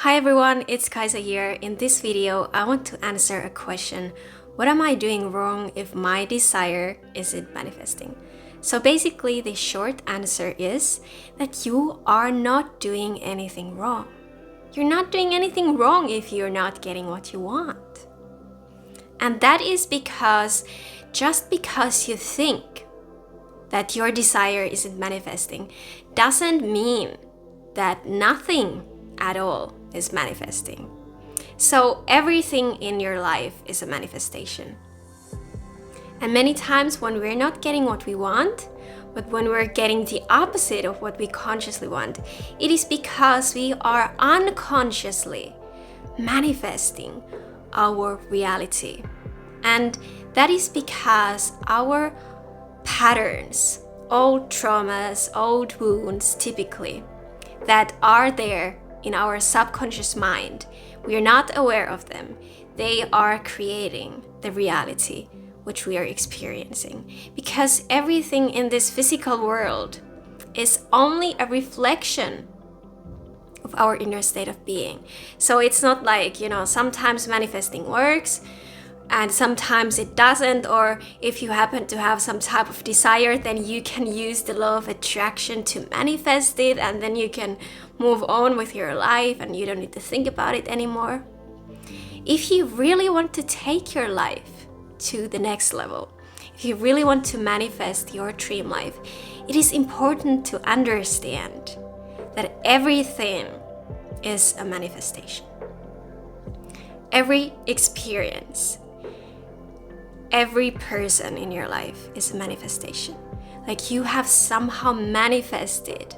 Hi everyone, it's Kaisa here. In this video, I want to answer a question. What am I doing wrong if my desire isn't manifesting? So basically, the short answer is that you are not doing anything wrong. You're not doing anything wrong if you're not getting what you want. And that is because just because you think that your desire isn't manifesting doesn't mean that nothing at all is manifesting. So everything in your life is a manifestation. And many times when we're not getting what we want, but when we're getting the opposite of what we consciously want, it is because we are unconsciously manifesting our reality. And that is because our patterns, old traumas, old wounds typically, that are there in our subconscious mind, we are not aware of them. They are creating the reality which we are experiencing. Because everything in this physical world is only a reflection of our inner state of being. So it's not like, sometimes manifesting works and sometimes it doesn't, or if you happen to have some type of desire, then you can use the law of attraction to manifest it, and then you can move on with your life and you don't need to think about it anymore. If you really want to take your life to the next level, if you really want to manifest your dream life, it is important to understand that everything is a manifestation. Every experience, every person in your life is a manifestation. Like you have somehow manifested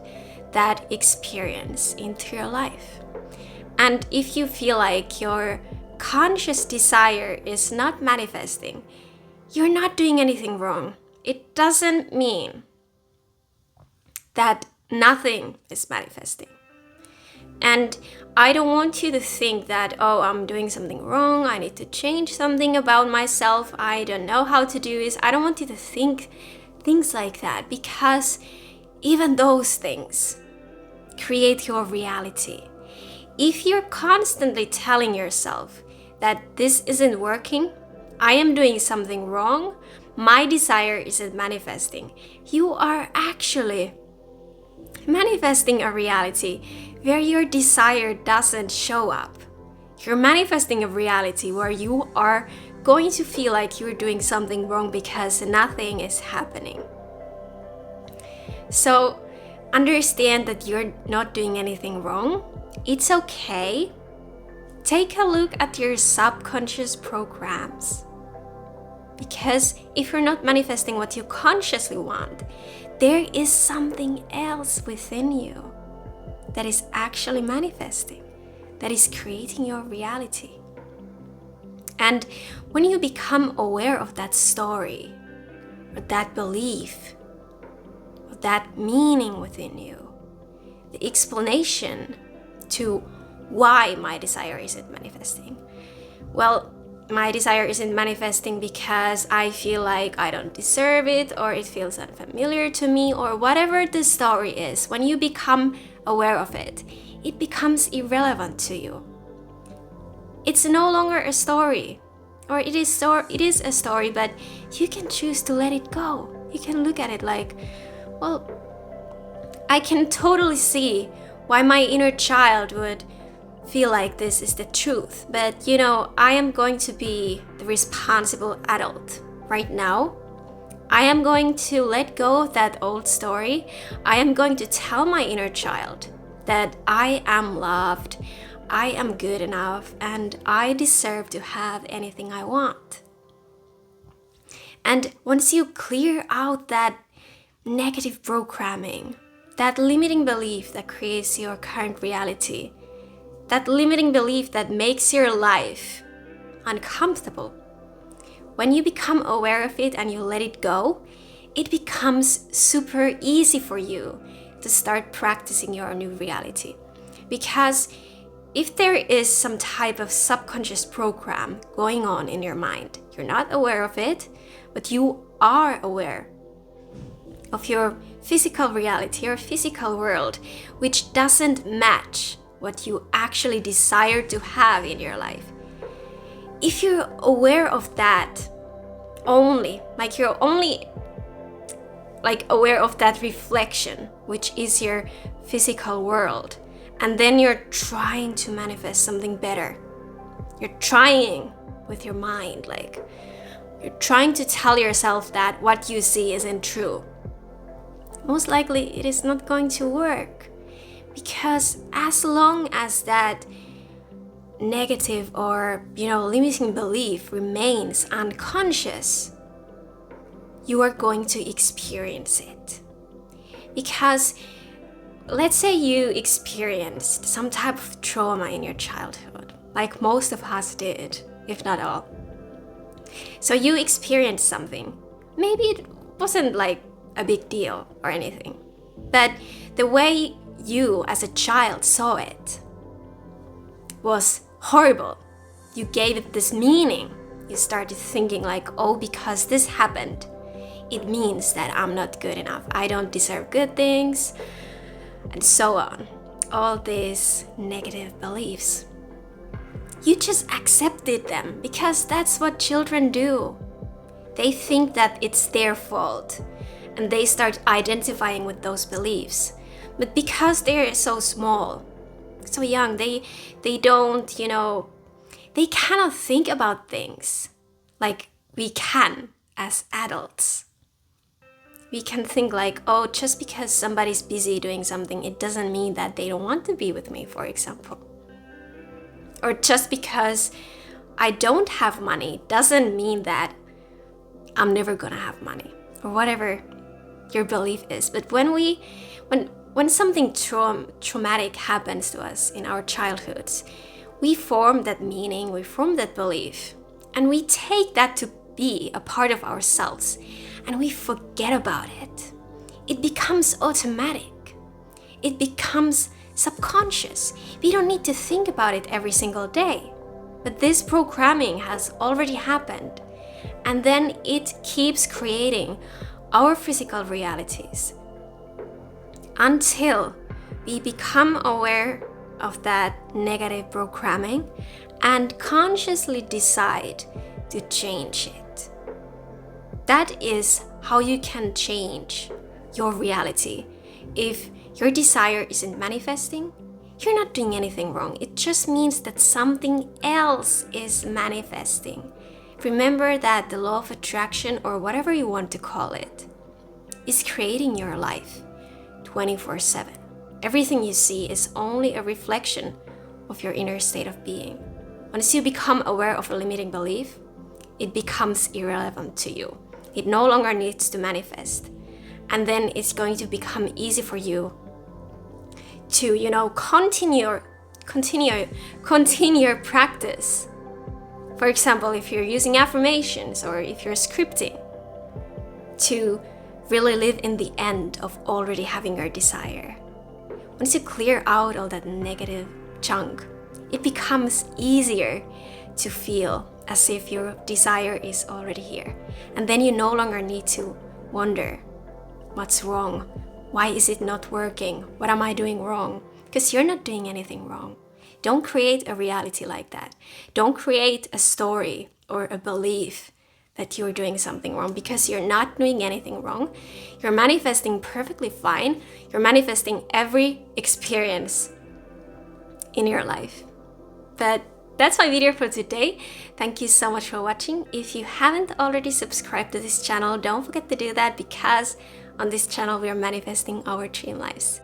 that experience into your life. And if you feel like your conscious desire is not manifesting, you're not doing anything wrong. It doesn't mean that nothing is manifesting. And I don't want you to think that, I'm doing something wrong, I need to change something about myself, I don't know how to do this. I don't want you to think things like that, because even those things create your reality. If you're constantly telling yourself that this isn't working, I am doing something wrong, my desire isn't manifesting, you are actually manifesting a reality where your desire doesn't show up. You're manifesting a reality where you are going to feel like you're doing something wrong because nothing is happening. So understand that you're not doing anything wrong. It's okay. Take a look at your subconscious programs. Because if you're not manifesting what you consciously want, there is something else within you that is actually manifesting, that is creating your reality. And when you become aware of that story, or that belief, or that meaning within you, the explanation to why my desire isn't manifesting. Well, my desire isn't manifesting because I feel like I don't deserve it, or it feels unfamiliar to me, or whatever the story is. When you become aware of it, it becomes irrelevant to you. It's no longer a story, or it is a story, but you can choose to let it go. You can look at it like, well, I can totally see why my inner child would feel like this is the truth, but I am going to be the responsible adult right now. I am going to let go of that old story. I am going to tell my inner child that I am loved, I am good enough, and I deserve to have anything I want. And once you clear out that negative programming, that limiting belief that creates your current reality, that limiting belief that makes your life uncomfortable, when you become aware of it and you let it go, it becomes super easy for you to start practicing your new reality. Because if there is some type of subconscious program going on in your mind, you're not aware of it, but you are aware of your physical reality, your physical world, which doesn't match what you actually desire to have in your life. If you're aware of that only, like you're only like aware of that reflection, which is your physical world, and then you're trying to manifest something better. You're trying with your mind, like you're trying to tell yourself that what you see isn't true. Most likely it is not going to work, because as long as that negative or limiting belief remains unconscious, you are going to experience it. Because let's say you experienced some type of trauma in your childhood, like most of us did, if not all. So you experienced something. Maybe it wasn't like a big deal or anything, but the way you as a child saw it was horrible. You gave it this meaning. You started thinking like, oh, because this happened, it means that I'm not good enough. I don't deserve good things, and so on. All these negative beliefs. You just accepted them because that's what children do. They think that it's their fault, and they start identifying with those beliefs. But because they're so small, so young, they don't, they cannot think about things like we can as adults. We can think like, oh, just because somebody's busy doing something, it doesn't mean that they don't want to be with me, for example. Or just because I don't have money doesn't mean that I'm never gonna have money, or whatever your belief is. But when something traumatic happens to us in our childhoods, we form that meaning, we form that belief, and we take that to be a part of ourselves, and we forget about it. It becomes automatic. It becomes subconscious. We don't need to think about it every single day. But this programming has already happened, and then it keeps creating our physical realities until we become aware of that negative programming and consciously decide to change it. That is how you can change your reality. If your desire isn't manifesting, you're not doing anything wrong. It just means that something else is manifesting. Remember that the law of attraction, or whatever you want to call it, is creating your life 24/7. Everything you see is only a reflection of your inner state of being. Once you become aware of a limiting belief, it becomes irrelevant to you. It no longer needs to manifest. And then it's going to become easy for you to, continue your practice. For example, if you're using affirmations or if you're scripting, to really live in the end of already having your desire. Once you clear out all that negative junk, it becomes easier to feel as if your desire is already here. And then you no longer need to wonder, what's wrong? Why is it not working? What am I doing wrong? Because you're not doing anything wrong. Don't create a reality like that. Don't create a story or a belief that you're doing something wrong, because you're not doing anything wrong. You're manifesting perfectly fine. You're manifesting every experience in your life. But that's my video for today. Thank you so much for watching. If you haven't already subscribed to this channel, don't forget to do that, because on this channel we are manifesting our dream lives.